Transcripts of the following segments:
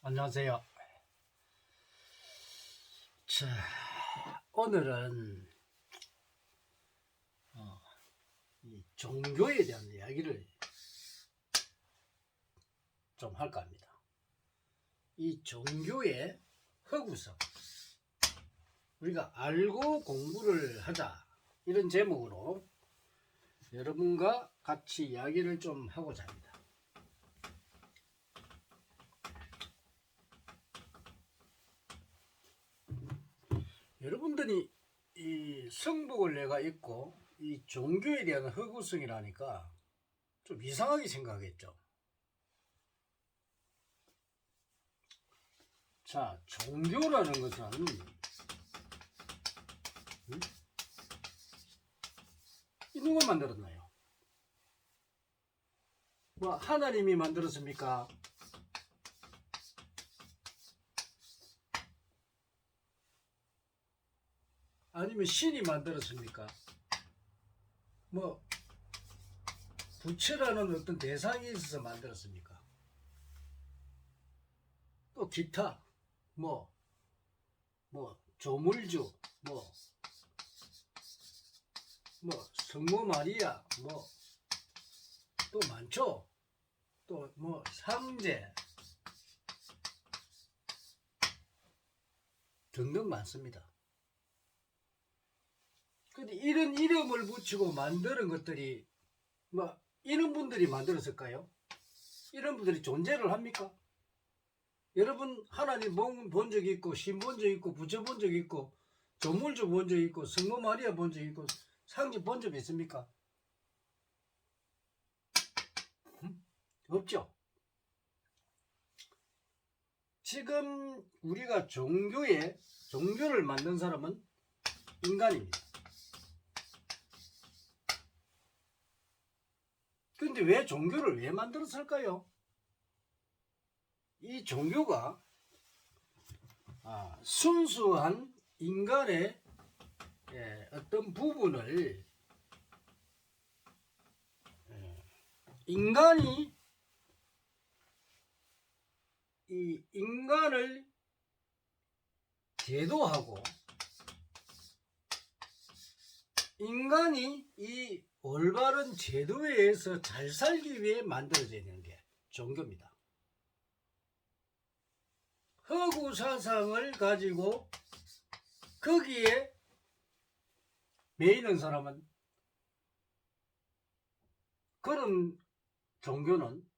안녕하세요. 자, 오늘은 이 종교에 대한 이야기를 좀 할까 합니다. 이 종교의 허구성, 우리가 알고 공부를 하자, 이런 제목으로 여러분과 같이 이야기를 좀 하고자 합니다. 여러분들이 이 성복을 내가 있고 이 종교에 대한 허구성이라니까 좀 이상하게 생각하겠죠. 자, 종교라는 것은 이 누가 만들었나요? 뭐 하나님이 만들었습니까? 아니면 신이 만들었습니까? 뭐 부처라는 어떤 대상이 있어서 만들었습니까? 또 기타 뭐 조물주 성모 마리아 또 많죠. 또 상제 등등 많습니다. 근데 이런 이름을 붙이고 만드는 것들이 이런 분들이 만들었을까요? 이런 분들이 존재를 합니까? 여러분 하나님 본 적 있고 신 본 적 있고 부처 본 적 있고 조물주 본 적 있고 성모 마리아 본 적 있고 상제 본 적 있습니까? 없죠. 지금 우리가 종교를 만든 사람은 인간입니다. 근데 왜 종교를 왜 만들었을까요? 이 종교가 순수한 인간의 어떤 부분을 인간이 이 인간을 제도하고 인간이 이 올바른 제도에 의해서 잘 살기 위해 만들어져 있는 게 종교입니다. 허구 사상을 가지고 거기에 매이는 사람은 그런 종교는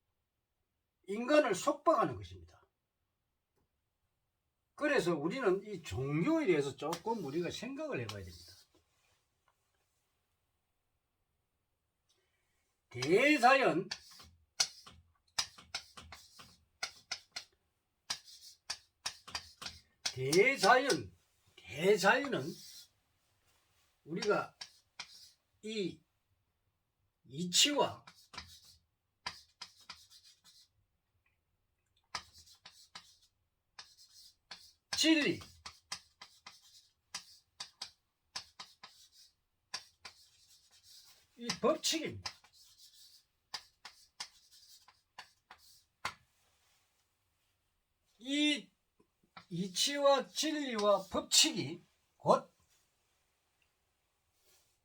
인간을 속박하는 것입니다. 그래서 우리는 이 종교에 대해서 조금 우리가 생각을 해봐야 됩니다. 대자연은 우리가 이 이치와 진리, 이 법칙입니다. 이 이치와 진리와 법칙이 곧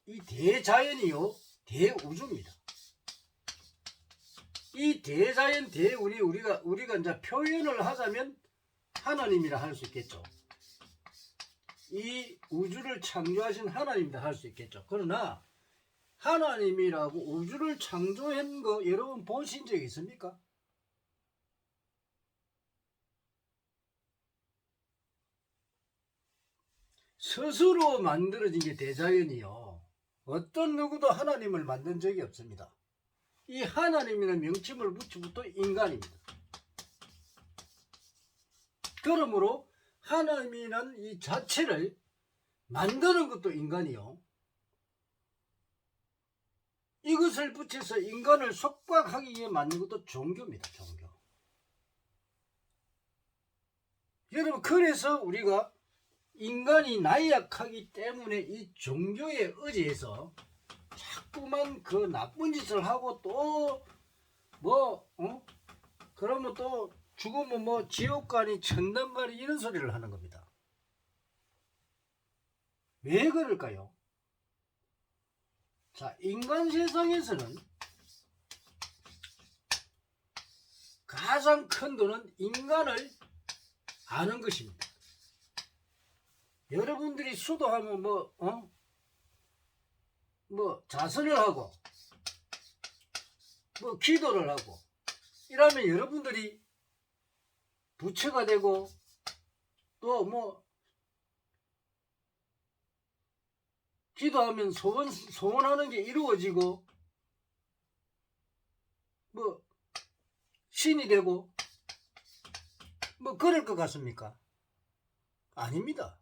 이 대자연이요 대우주입니다. 이 대자연 대운이 우리가 이제 표현을 하자면 하나님이라 할 수 있겠죠. 이 우주를 창조하신 하나님이라 할 수 있겠죠. 그러나 하나님이라고 우주를 창조한 거 여러분 보신 적 있습니까? 스스로 만들어진 게 대자연이요. 어떤 누구도 하나님을 만든 적이 없습니다. 이 하나님이라는 명칭을 붙이고 또 인간입니다. 그러므로 하나님이라는 이 자체를 만드는 것도 인간이요. 이것을 붙여서 인간을 속박하기 위해 만든 것도 종교입니다. 종교. 여러분 그래서 우리가 인간이 나약하기 때문에 이 종교에 의지해서 자꾸만 그 나쁜 짓을 하고 또 그러면 또 죽으면 뭐 지옥 가니 천당 가니 이런 소리를 하는 겁니다. 왜 그럴까요? 자, 인간 세상에서는 가장 큰 돈은 인간을 아는 것입니다. 여러분들이 수도하면 뭐 자선을 하고 뭐 기도를 하고 이러면 여러분들이 부처가 되고 또 뭐 기도하면 소원하는 게 이루어지고 뭐 신이 되고 뭐 그럴 것 같습니까? 아닙니다.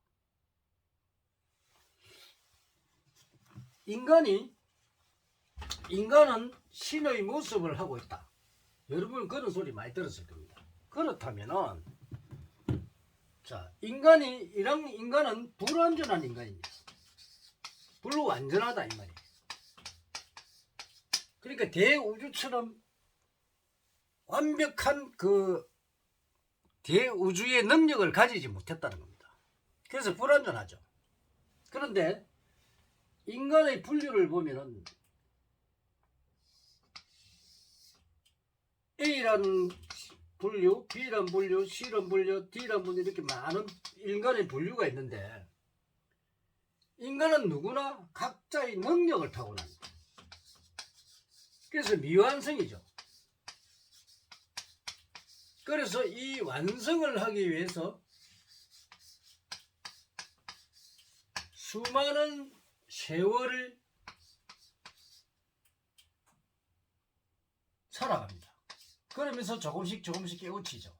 인간은 신의 모습을 하고 있다. 여러분 그런 소리 많이 들었을 겁니다. 그렇다면은 자, 인간은 불완전한 인간입니다. 불완전하다 이 말이에요. 그러니까 대우주처럼 완벽한 그 대우주의 능력을 가지지 못했다는 겁니다. 그래서 불완전하죠. 그런데 인간의 분류를 보면은 A라는 분류, B라는 분류, C라는 분류, D라는 분류 이렇게 많은 인간의 분류가 있는데 인간은 누구나 각자의 능력을 타고납니다. 그래서 미완성이죠. 그래서 이 완성을 하기 위해서 수많은 세월을 살아갑니다. 그러면서 조금씩 깨우치죠.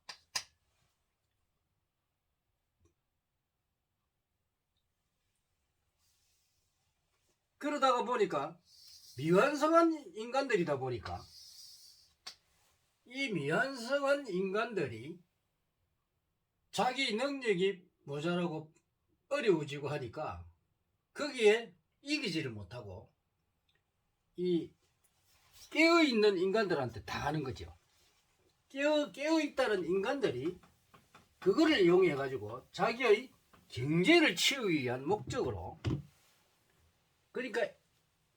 그러다가 보니까 미완성한 인간들이다 보니까 이 미완성한 인간들이 자기 능력이 모자라고 어려워지고 하니까 거기에 이기지를 못하고 이 깨어있는 인간들한테 다 하는 거죠. 깨어있다는 인간들이 그거를 이용해 가지고 자기의 경제를 치우기 위한 목적으로, 그러니까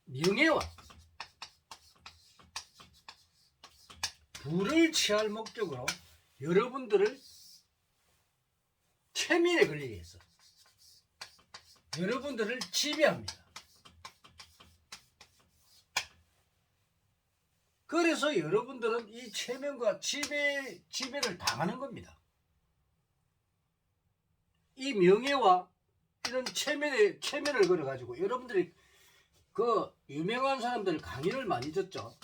명예와 부를 취할 목적으로 여러분들을 최면에 걸리게 해서 여러분들을 지배합니다. 그래서 여러분들은 이 최면과 지배를 당하는 겁니다. 이 명예와 이런 최면을 걸어가지고 여러분들이 그 유명한 사람들 강의를 많이 듣죠.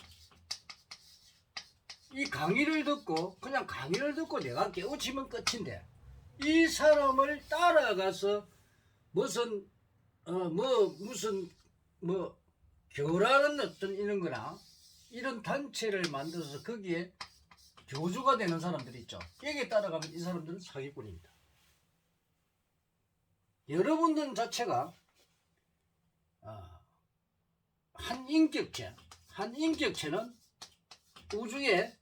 이 강의를 듣고 그냥 강의를 듣고 내가 깨우치면 끝인데 이 사람을 따라가서 무슨 교라는 어떤 이런 거나 이런 단체를 만들어서 거기에 교주가 되는 사람들이 있죠. 여기에 따라가면 이 사람들은 사기꾼입니다. 여러분들 자체가 한 인격체는 우주의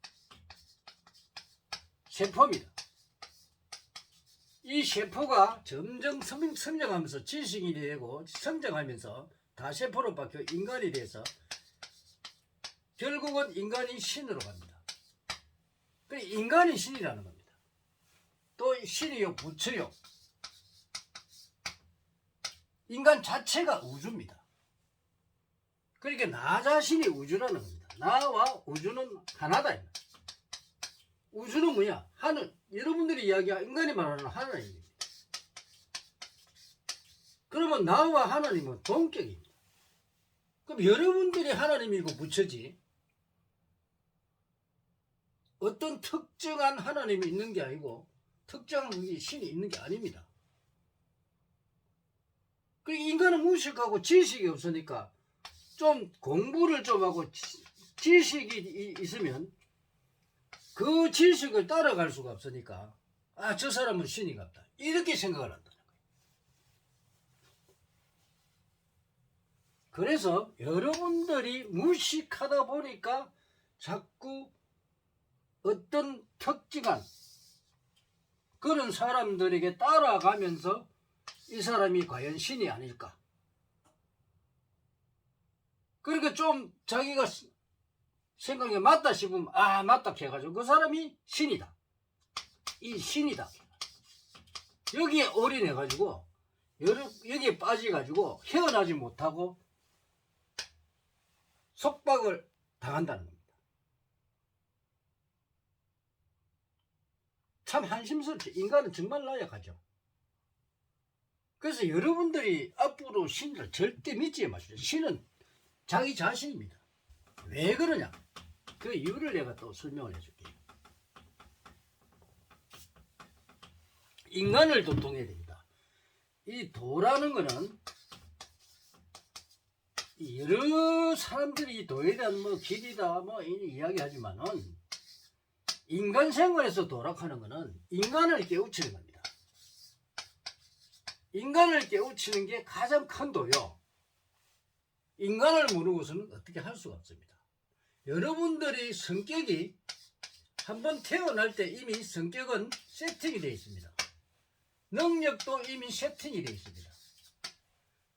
세포입니다. 이 세포가 점점 성장하면서 지식이 되고 성장하면서 다 세포로 바뀌어 인간이 돼서 결국은 인간이 신으로 갑니다. 인간이 신이라는 겁니다. 또 신이요, 부처요. 인간 자체가 우주입니다. 그러니까 나 자신이 우주라는 겁니다. 나와 우주는 하나다. 우주는 뭐냐? 하늘. 여러분들이 이야기한 인간이 말하는 하나님입니다. 그러면 나와 하나님은 동격입니다. 그럼 여러분들이 하나님이고 부처지 어떤 특정한 하나님이 있는 게 아니고 특정한 신이 있는 게 아닙니다. 그 인간은 무식하고 지식이 없으니까 좀 공부를 좀 하고 지식이 있으면 그 지식을 따라갈 수가 없으니까 저 사람은 신이 같다 이렇게 생각을 한다는 거예요. 그래서 여러분들이 무식하다 보니까 자꾸 어떤 특징한 그런 사람들에게 따라가면서 이 사람이 과연 신이 아닐까? 그러니까 좀 자기가 생각에 맞다 싶으면 맞다 해가지고 그 사람이 신이다. 이 신이다. 여기에 올인해가지고 여기에 빠져가지고 헤어나지 못하고 속박을 당한다는 겁니다. 참 한심스럽죠. 인간은 정말 나약하죠. 그래서 여러분들이 앞으로 신을 절대 믿지 마십시오. 신은 자기 자신입니다. 왜 그러냐? 그 이유를 내가 또 설명을 해줄게요. 인간을 도통해야 됩니다. 이 도라는 거는 여러 사람들이 도에 대한 뭐 길이다 뭐 이야기하지만은 인간 생활에서 도락하는 거는 인간을 깨우치는 겁니다. 인간을 깨우치는 게 가장 큰 도요. 인간을 모르고서는 어떻게 할 수가 없습니다. 여러분들의 성격이 한번 태어날 때 이미 성격은 세팅이 되어 있습니다. 능력도 이미 세팅이 되어 있습니다.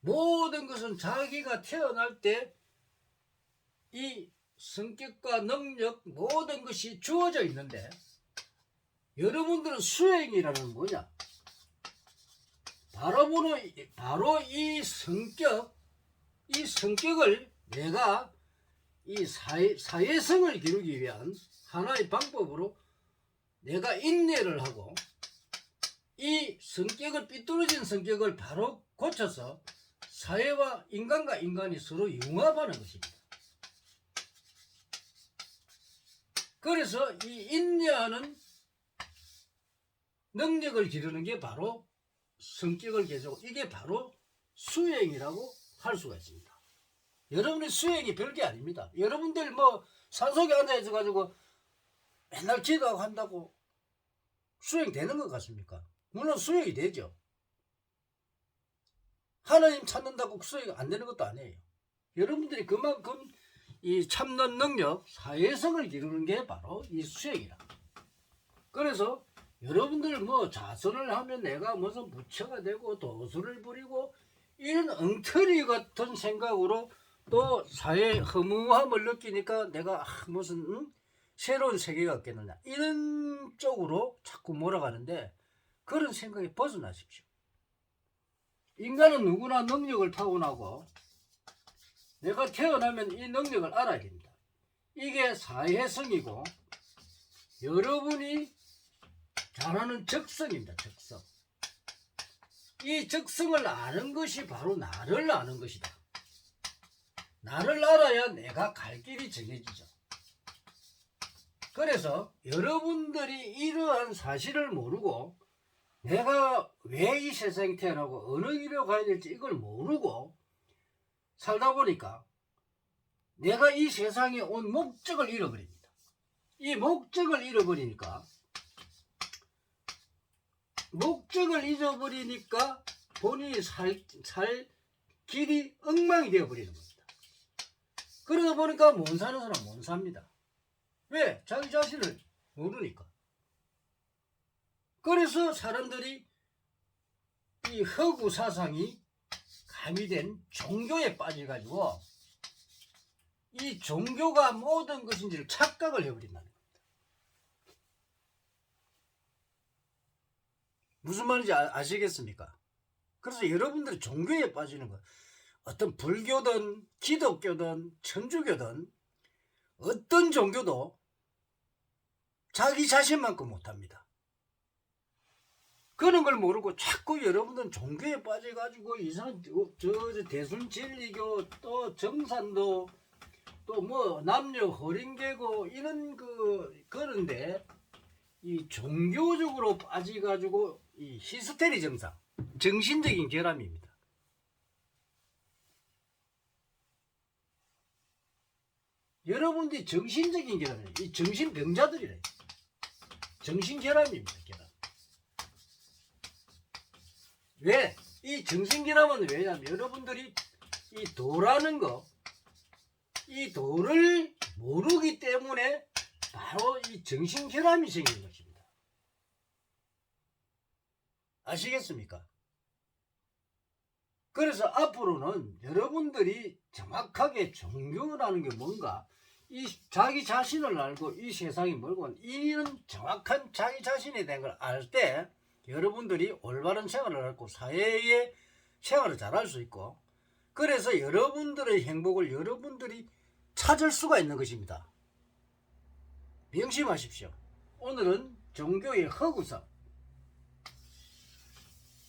모든 것은 자기가 태어날 때 이 성격과 능력 모든 것이 주어져 있는데 여러분들은 수행이라는 뭐냐? 바로 이 성격을 내가 이 사회성을 기르기 위한 하나의 방법으로 내가 인내를 하고 이 성격을 삐뚤어진 성격을 바로 고쳐서 사회와 인간과 인간이 서로 융합하는 것입니다. 그래서 이 인내하는 능력을 기르는 게 바로 성격을 개조하고 이게 바로 수행이라고 할 수가 있습니다. 여러분의 수행이 별게 아닙니다. 여러분들 뭐 산속에 앉아있어 가지고 맨날 기도하고 한다고 수행 되는 것 같습니까? 물론 수행이 되죠. 하나님 찾는다고 수행이 안 되는 것도 아니에요. 여러분들이 그만큼 이 참는 능력, 사회성을 기르는 게 바로 이 수행이라. 그래서 여러분들 뭐 자선을 하면 내가 무슨 부처가 되고 도수를 부리고 이런 엉터리 같은 생각으로 또 사회의 허무함을 느끼니까 내가 무슨 새로운 세계가 없겠느냐 이런 쪽으로 자꾸 몰아가는데 그런 생각에 벗어나십시오. 인간은 누구나 능력을 타고나고 내가 태어나면 이 능력을 알아야 됩니다. 이게 사회성이고 여러분이 잘하는 적성입니다. 적성. 이 적성을 아는 것이 바로 나를 아는 것이다. 나를 알아야 내가 갈 길이 정해지죠. 그래서 여러분들이 이러한 사실을 모르고 내가 왜 이 세상에 태어나고 어느 길로 가야 될지 이걸 모르고 살다 보니까 내가 이 세상에 온 목적을 잃어버립니다. 이 목적을 잃어버리니까 본인이 살 길이 엉망이 되어버리는 겁니다. 그러다 보니까 못 사는 사람 못 삽니다. 왜? 자기 자신을 모르니까. 그래서 사람들이 이 허구 사상이 가미된 종교에 빠져가지고 이 종교가 모든 것인지를 착각을 해버린다는 겁니다. 무슨 말인지 아시겠습니까? 그래서 여러분들이 종교에 빠지는 거 어떤 불교든 기독교든 천주교든 어떤 종교도 자기 자신만큼 못합니다. 그런 걸 모르고 자꾸 여러분들은 종교에 빠져가지고 이상한 대순진리교 또 정산도 또 뭐 남녀 허링개고 이런 그런데 이 종교적으로 빠져가지고 이 히스테리 증상 정신적인 결함입니다. 여러분들이 정신적인 결함이에요. 이 정신병자들이래. 정신결함입니다. 결함. 왜? 이 정신결함은 왜냐면 여러분들이 이 도라는 거, 이 도를 모르기 때문에 바로 이 정신결함이 생기는 것입니다. 아시겠습니까? 그래서 앞으로는 여러분들이 정확하게 종교라는 게 뭔가, 이 자기 자신을 알고 이 세상이 뭘고 이런 정확한 자기 자신에 대한 걸 알 때 여러분들이 올바른 생활을 하고 사회의 생활을 잘할 수 있고, 그래서 여러분들의 행복을 여러분들이 찾을 수가 있는 것입니다. 명심하십시오. 오늘은 종교의 허구성,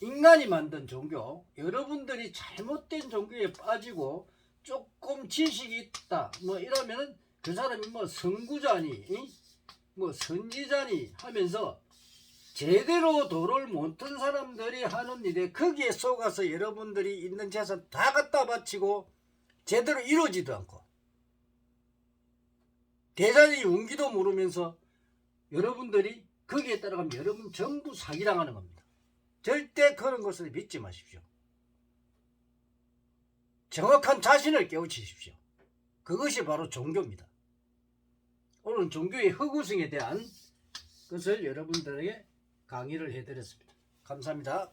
인간이 만든 종교, 여러분들이 잘못된 종교에 빠지고 조금 지식이 있다 뭐 이러면은 그 사람이 뭐 선구자니 뭐 선지자니 하면서 제대로 도를 못 튼 사람들이 하는 일에 거기에 속아서 여러분들이 있는 재산 다 갖다 바치고 제대로 이루어지도 않고 대단히 용기도 모르면서 여러분들이 거기에 따라가면 여러분 전부 사기당하는 겁니다. 절대 그런 것을 믿지 마십시오. 정확한 자신을 깨우치십시오. 그것이 바로 종교입니다. 오늘 종교의 허구성에 대한 것을 여러분들에게 강의를 해드렸습니다. 감사합니다.